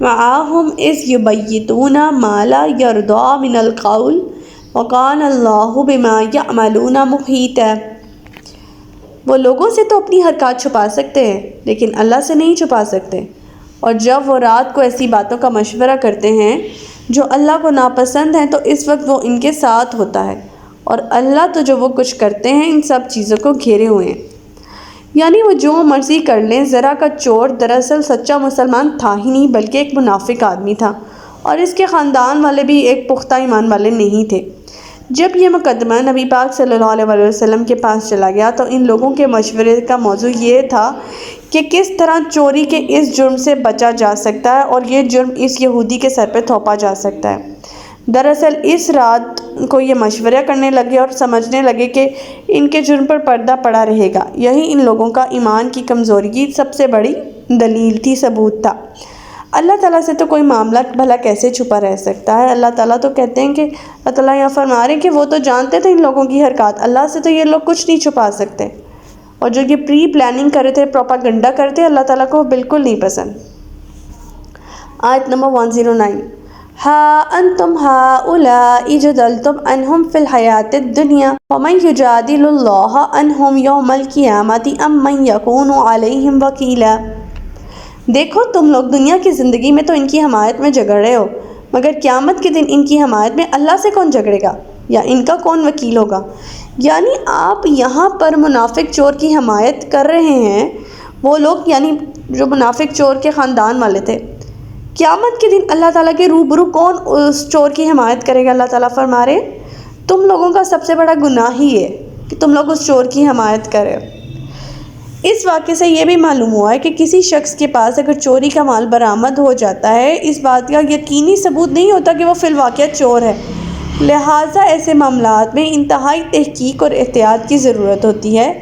معاہم اذ یبیتون ما لا یرضی من القول وکان اللہ بما یعملون محیطا۔ وہ لوگوں سے تو اپنی حرکات چھپا سکتے ہیں لیکن اللہ سے نہیں چھپا سکتے، اور جب وہ رات کو ایسی باتوں کا مشورہ کرتے ہیں جو اللہ کو ناپسند ہیں تو اس وقت وہ ان کے ساتھ ہوتا ہے، اور اللہ تو جو وہ کچھ کرتے ہیں ان سب چیزوں کو گھیرے ہوئے ہیں۔ یعنی وہ جو مرضی کر لیں، ذرا کا چور دراصل سچا مسلمان تھا ہی نہیں بلکہ ایک منافق آدمی تھا، اور اس کے خاندان والے بھی ایک پختہ ایمان والے نہیں تھے۔ جب یہ مقدمہ نبی پاک صلی اللہ علیہ وسلم کے پاس چلا گیا تو ان لوگوں کے مشورے کا موضوع یہ تھا کہ کس طرح چوری کے اس جرم سے بچا جا سکتا ہے اور یہ جرم اس یہودی کے سر پہ تھوپا جا سکتا ہے۔ دراصل اس رات کو یہ مشورہ کرنے لگے اور سمجھنے لگے کہ ان کے جرم پر پردہ پڑا رہے گا۔ یہی ان لوگوں کا ایمان کی کمزوری کی سب سے بڑی دلیل تھی، ثبوت تھا۔ اللہ تعالیٰ سے تو کوئی معاملہ بھلا کیسے چھپا رہ سکتا ہے؟ اللہ تعالیٰ تو کہتے ہیں کہ اللہ تعالیٰ یہاں فرما رہے ہیں کہ وہ تو جانتے تھے ان لوگوں کی حرکات، اللہ سے تو یہ لوگ کچھ نہیں چھپا سکتے، اور جو یہ پری پلاننگ کر رہے تھے، پروپاگنڈا کرتے، اللہ تعالیٰ کو بالکل نہیں پسند۔ آیت نمبر 109، ہا انتم ہؤلاء جدلتم عنہم فی الحیاۃ الدنیا ومن یجادل اللہ عنہم یوم القیامۃ ام من یکون علیہم وکیلا۔ دیکھو تم لوگ دنیا کی زندگی میں تو ان کی حمایت میں جھگڑ رہے ہو، مگر قیامت کے دن ان کی حمایت میں اللہ سے کون جھگڑے گا یا ان کا کون وکیل ہوگا؟ یعنی آپ یہاں پر منافق چور کی حمایت کر رہے ہیں، وہ لوگ یعنی جو منافق چور کے خاندان والے تھے۔ قیامت کے دن اللہ تعالیٰ کے روبرو کون اس چور کی حمایت کرے گا؟ اللہ تعالیٰ فرما رہے ہیں تم لوگوں کا سب سے بڑا گناہ ہی ہے کہ تم لوگ اس چور کی حمایت کرے۔ اس واقعے سے یہ بھی معلوم ہوا ہے کہ کسی شخص کے پاس اگر چوری کا مال برآمد ہو جاتا ہے، اس بات کا یقینی ثبوت نہیں ہوتا کہ وہ فی الواقع چور ہے، لہٰذا ایسے معاملات میں انتہائی تحقیق اور احتیاط کی ضرورت ہوتی ہے۔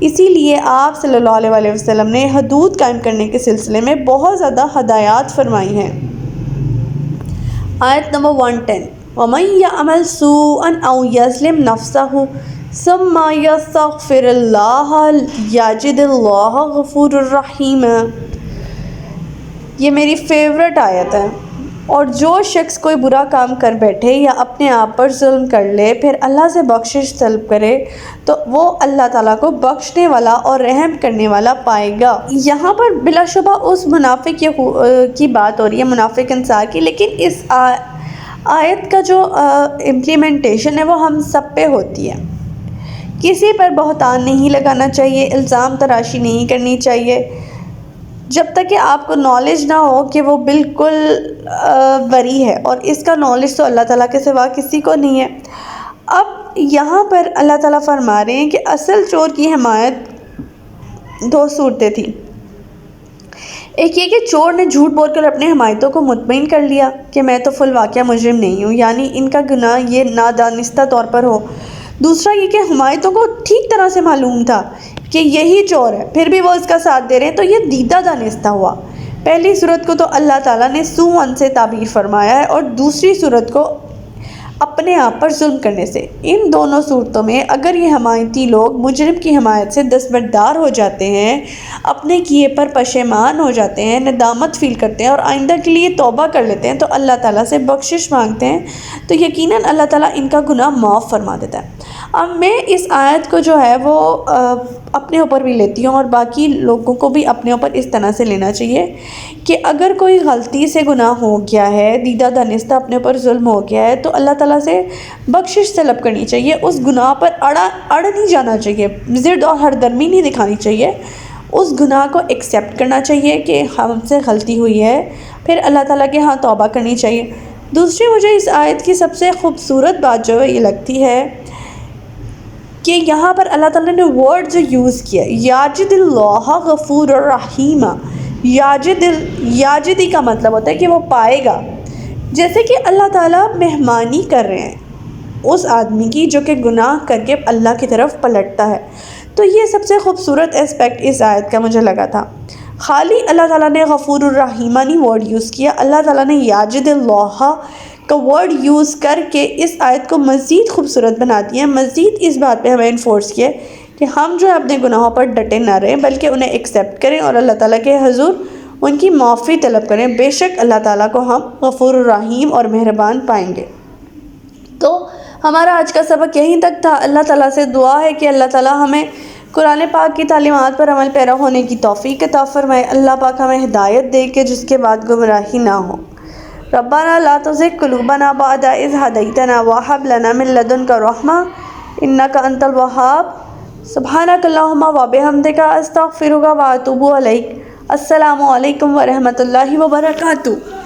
اسی لیے آپ صلی اللہ علیہ وسلم نے حدود قائم کرنے کے سلسلے میں بہت زیادہ ہدایات فرمائی ہیں۔ آیت نمبر 110، وَمَن يَعْمَلْ سُوءًا أَوْ يَظْلِمْ نَفْسَهُ ثُمَّ يَسْتَغْفِرِ اللَّهَ يَجِدِ اللَّهَ غَفُورًا رَحِيمًا۔ یہ میری فیورٹ آیت ہے۔ اور جو شخص کوئی برا کام کر بیٹھے یا اپنے آپ پر ظلم کر لے پھر اللہ سے بخشش طلب کرے تو وہ اللہ تعالیٰ کو بخشنے والا اور رحم کرنے والا پائے گا۔ یہاں پر بلا شبہ اس منافق کی بات ہو رہی ہے، منافق انصار کی، لیکن اس آیت کا جو امپلیمنٹیشن ہے وہ ہم سب پہ ہوتی ہے۔ کسی پر بہتان نہیں لگانا چاہیے، الزام تراشی نہیں کرنی چاہیے جب تک کہ آپ کو نالج نہ ہو کہ وہ بالکل بری ہے، اور اس کا نالج تو اللہ تعالیٰ کے سوا کسی کو نہیں ہے۔ اب یہاں پر اللہ تعالیٰ فرما رہے ہیں کہ اصل چور کی حمایت دو صورتیں تھیں۔ ایک یہ کہ چور نے جھوٹ بول کر اپنے حمایتوں کو مطمئن کر لیا کہ میں تو فی الواقع مجرم نہیں ہوں، یعنی ان کا گناہ یہ نادانستہ طور پر ہو۔ دوسرا یہ کہ حمایتوں کو ٹھیک طرح سے معلوم تھا کہ یہی چور ہے، پھر بھی وہ اس کا ساتھ دے رہے ہیں، تو یہ دیدہ دانستہ ہوا۔ پہلی صورت کو تو اللہ تعالیٰ نے سوءً سے تعبیر فرمایا ہے، اور دوسری صورت کو اپنے آپ پر ظلم کرنے سے۔ ان دونوں صورتوں میں اگر یہ حمایتی لوگ مجرم کی حمایت سے دستبردار ہو جاتے ہیں، اپنے کیے پر پشیمان ہو جاتے ہیں، ندامت فیل کرتے ہیں اور آئندہ کے لیے توبہ کر لیتے ہیں، تو اللہ تعالیٰ سے بخشش مانگتے ہیں، تو یقیناً اللہ تعالیٰ ان کا گناہ معاف فرما دیتا ہے۔ اب میں اس آیت کو جو ہے وہ اپنے اوپر بھی لیتی ہوں، اور باقی لوگوں کو بھی اپنے اوپر اس طرح سے لینا چاہیے کہ اگر کوئی غلطی سے گناہ ہو گیا ہے، دیدہ دانستہ اپنے اوپر ظلم ہو گیا ہے، تو اللہ تعالیٰ سے بخشش طلب کرنی چاہیے، اس گناہ پر اڑ نہیں جانا چاہیے، ضد اور ہردرمی نہیں دکھانی چاہیے، اس گناہ کو ایکسیپٹ کرنا چاہیے کہ ہم سے غلطی ہوئی ہے، پھر اللہ تعالیٰ کے ہاں توبہ کرنی چاہیے۔ دوسری مجھے اس آیت کی سب سے خوبصورت بات جو ہے یہ لگتی ہے کہ یہاں پر اللہ تعالیٰ نے ورڈ جو یوز کیا، یاجد اللہ غفور الرحیم۔ یاجدی کا مطلب ہوتا ہے کہ وہ پائے گا، جیسے کہ اللہ تعالیٰ مہمانی کر رہے ہیں اس آدمی کی جو کہ گناہ کر کے اللہ کی طرف پلٹتا ہے۔ تو یہ سب سے خوبصورت اسپیکٹ اس آیت کا مجھے لگا تھا۔ خالی اللہ تعالیٰ نے غفور الرحیم نہیں ورڈ یوز کیا، اللہ تعالیٰ نے یاجد اللہ کا ورڈ یوز کر کے اس آیت کو مزید خوبصورت بنا دیا، مزید اس بات پہ ہمیں انفورس کیا کہ ہم جو ہے اپنے گناہوں پر ڈٹے نہ رہیں بلکہ انہیں ایکسیپٹ کریں اور اللہ تعالیٰ کے حضور ان کی معافی طلب کریں، بے شک اللہ تعالیٰ کو ہم غفور الرحیم اور مہربان پائیں گے۔ تو ہمارا آج کا سبق یہیں تک تھا۔ اللہ تعالیٰ سے دعا ہے کہ اللہ تعالیٰ ہمیں قرآن پاک کی تعلیمات پر عمل پیرا ہونے کی توفیق عطا فرمائے۔ اللہ پاک ہمیں ہدایت دے کہ جس کے بعد گمراہی نہ ہو۔ ربنا لا تزغ قلوبنا بعد إذ هديتنا وهب لنا من لدنك رحمة إنك أنت الوهاب۔ سبحانك اللهم وبحمدك أستغفرك وأتوب إليك۔ السلام علیکم ورحمۃ اللہ وبرکاتہ۔